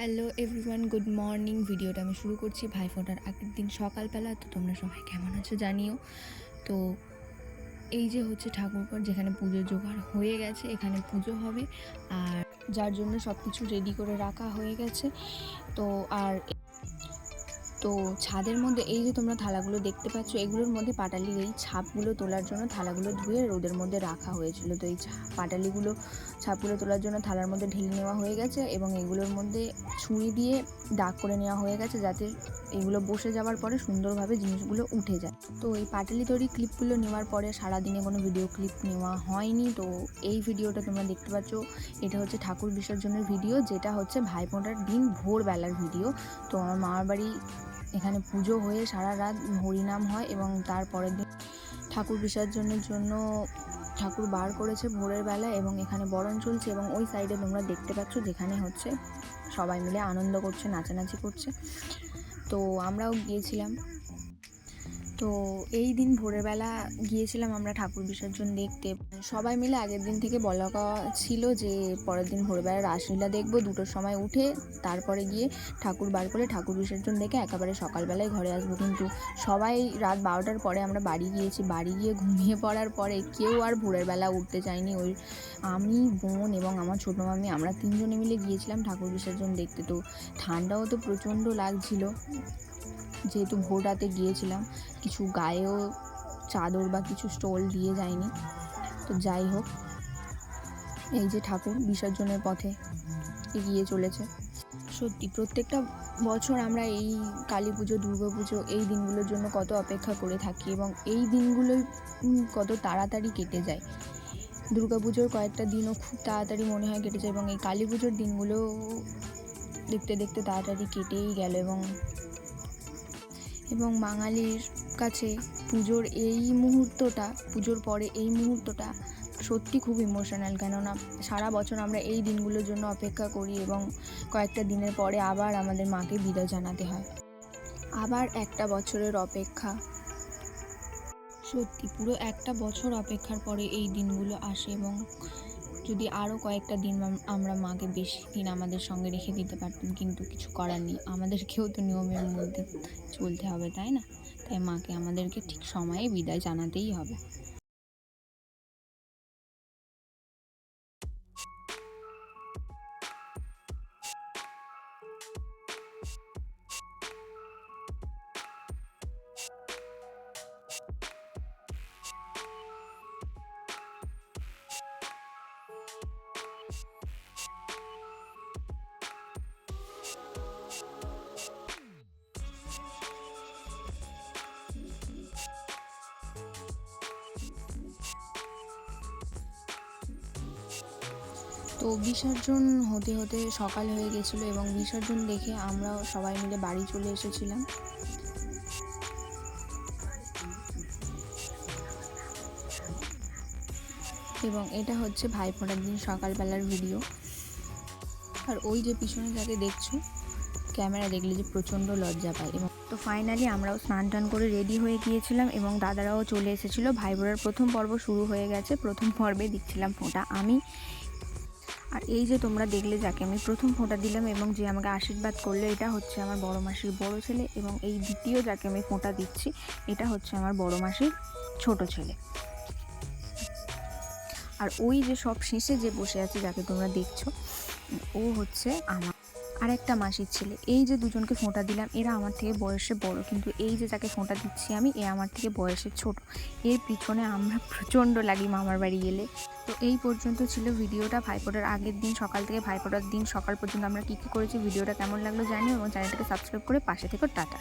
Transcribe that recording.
Hello everyone, good morning. ভিডিওটা আমি শুরু করছি ভাইফোঁটার আগের দিন সকালবেলা। তো তোমরা সবাই কেমন আছো জানিও। তো এই যে হচ্ছে ঠাকুরঘর, যেখানে পুজোর জোগাড় হয়ে গেছে, এখানে পুজো হবে আর যার জন্য সব কিছু রেডি করে রাখা হয়ে গেছে। তো আর ছাদের মধ্যে এই যে তোমরা থালাগুলো দেখতে পাচ্ছ, এগুলোর মধ্যে পাটালির এই ছাপগুলো তোলার জন্য থালাগুলো ধুয়ে রোদের মধ্যে রাখা হয়েছিল। তো এই ছাপগুলো তোলার জন্য থালার মধ্যে ঢেলে নেওয়া হয়ে গেছে এবং এগুলোর মধ্যে ছুরি দিয়ে দাগ করে নেওয়া হয়ে গেছে, যাতে এগুলো বসে যাওয়ার পরে সুন্দরভাবে জিনিসগুলো উঠে যায়। তো এই পাটালি তৈরি ক্লিপগুলো নেওয়ার পরে সারাদিনে কোনো ভিডিও ক্লিপ নেওয়া হয়নি। তো এই ভিডিওটা তোমরা দেখতে পাচ্ছ, এটা হচ্ছে ঠাকুর বিসর্জনের ভিডিও, যেটা হচ্ছে ভাইফোঁটার দিন ভোরবেলার ভিডিও। তো আমার মামার বাড়ি এখানে পুজো হয়ে সারা রাত হরিনাম হয় এবং তারপরের দিন ঠাকুর বিসর্জনের জন্য ঠাকুর বার করেছে ভোরের বেলা এবং এখানে বরণ চলছে। এবং ওই সাইডে তোমরা দেখতে পাচ্ছ যেখানে হচ্ছে সবাই মিলে আনন্দ করছে, নাচানাচি করছে। তো আমরাও গিয়েছিলাম। তো এই দিন ভোরবেলা গিয়েছিলাম আমরা ঠাকুর বিসর্জন দেখতে। সবাই মিলে আগের দিন থেকে বলা ছিল যে পরের দিন ভোরবেলা রাসলীলা দেখবো, 2টোর সময় উঠে তারপরে গিয়ে ঠাকুর বার করে ঠাকুর বিসর্জন দেখে একেবারে সকালবেলায় ঘরে আসবো। কিন্তু সবাই রাত 12টার পরে আমরা বাড়ি গিয়েছি। বাড়ি গিয়ে ঘুমিয়ে পড়ার পরে কেউ আর ভোরের বেলা উঠতে চায়নি। আমি, বোন এবং আমার ছোটো মামি, আমরা 3জনে মিলে গিয়েছিলাম ঠাকুর বিসর্জন দেখতে। তো ঠান্ডাও তো প্রচণ্ড লাগছিল, যেহেতু ভোর রাতে গিয়েছিলাম। কিছু গায়েও চাদর বা কিছু স্টোল দিয়ে যায়নি। তো যাই হোক, এই যে ঠাকুর বিসর্জনের পথে এগিয়ে চলেছে। সত্যি প্রত্যেকটা বছর আমরা এই কালী পুজো, দুর্গা পুজো, এই দিনগুলোর জন্য কত অপেক্ষা করে থাকি এবং এই দিনগুলোই কত তাড়াতাড়ি কেটে যায়। দুর্গা পুজোর কয়েকটা দিনও খুব তাড়াতাড়ি মনে হয় কেটে যায় এবং এই কালী পুজোর দিনগুলো দেখতে দেখতে তাড়াতাড়ি কেটেই গেল। এবং বাঙালির কাছে পুজোর পরে এই মুহূর্তটা সত্যি খুব ইমোশনাল। কেননা সারা বছর আমরা এই দিনগুলোর জন্য অপেক্ষা করি এবং কয়েকটা দিনের পরে আবার আমাদের মাকে বিদায় জানাতে হয়। আবার একটা বছরের অপেক্ষা, সত্যি পুরো একটা বছর অপেক্ষার পরে এই দিনগুলো আসে। এবং যদি আরও কয়েকটা দিন আমরা মাকে বেশি দিন আমাদের সঙ্গে রেখে দিতে পারতাম, কিন্তু কিছু করার নেই, আমাদেরকেও তো নিয়মের মধ্যে চলতে হবে, তাই না? তাই মাকে আমাদেরকে ঠিক সময়ে বিদায় জানাতেই হবে। তো বিসর্জন হতে হতে সকাল হয়ে গেছিলো এবং বিসর্জন দেখে আমরা সবাই মিলে বাড়ি চলে এসেছিলাম। এবং এটা হচ্ছে ভাইফোঁটার দিন সকালবেলার ভিডিও। আর ওই যে পিছনে যাকে দেখছো, ক্যামেরা দেখলে যে প্রচণ্ড লজ্জা পায়। এবং তো ফাইনালি আমরাও স্নান টান করে রেডি হয়ে গিয়েছিলাম এবং দাদারাও চলে এসেছিলো। ভাইফোঁটার প্রথম পর্ব শুরু হয়ে গেছে। প্রথম পর্বে দিচ্ছিলাম ফোঁটা আমি। আর এই যে তোমরা দেখলে যাকে আমি প্রথম ফোঁটা দিলাম এবং যে আমাকে আশীর্বাদ করলো, এটা হচ্ছে আমার বড় মাসির বড় ছেলে। এবং এই দ্বিতীয় যাকে আমি ফোঁটা দিচ্ছি, এটা হচ্ছে আমার বড় মাসির ছোট ছেলে। আর ওই যে সব শেষে যে বসে আছে যাকে তোমরা দেখছো, ও হচ্ছে আমার আরেকটা মাসির ছেলে। এই যে দুজনকে ফোঁটা দিলাম, এরা আমার থেকে বয়সে বড়, কিন্তু এই যে যাকে ফোঁটা দিচ্ছি আমি, এ আমার থেকে বয়সে ছোট। এর পিছনে আমরা প্রচণ্ড লাগি মামার বাড়ি গেলে। তো এই পর্যন্ত ছিল ভিডিওটা। ভাইফোঁটার আগের দিন সকাল থেকে ভাইফোঁটার দিন সকাল পর্যন্ত আমরা কী কী করেছি, ভিডিওটা কেমন লাগলো জানিও এবং চ্যানেলটাকে সাবস্ক্রাইব করে পাশে থেকো। টাটা।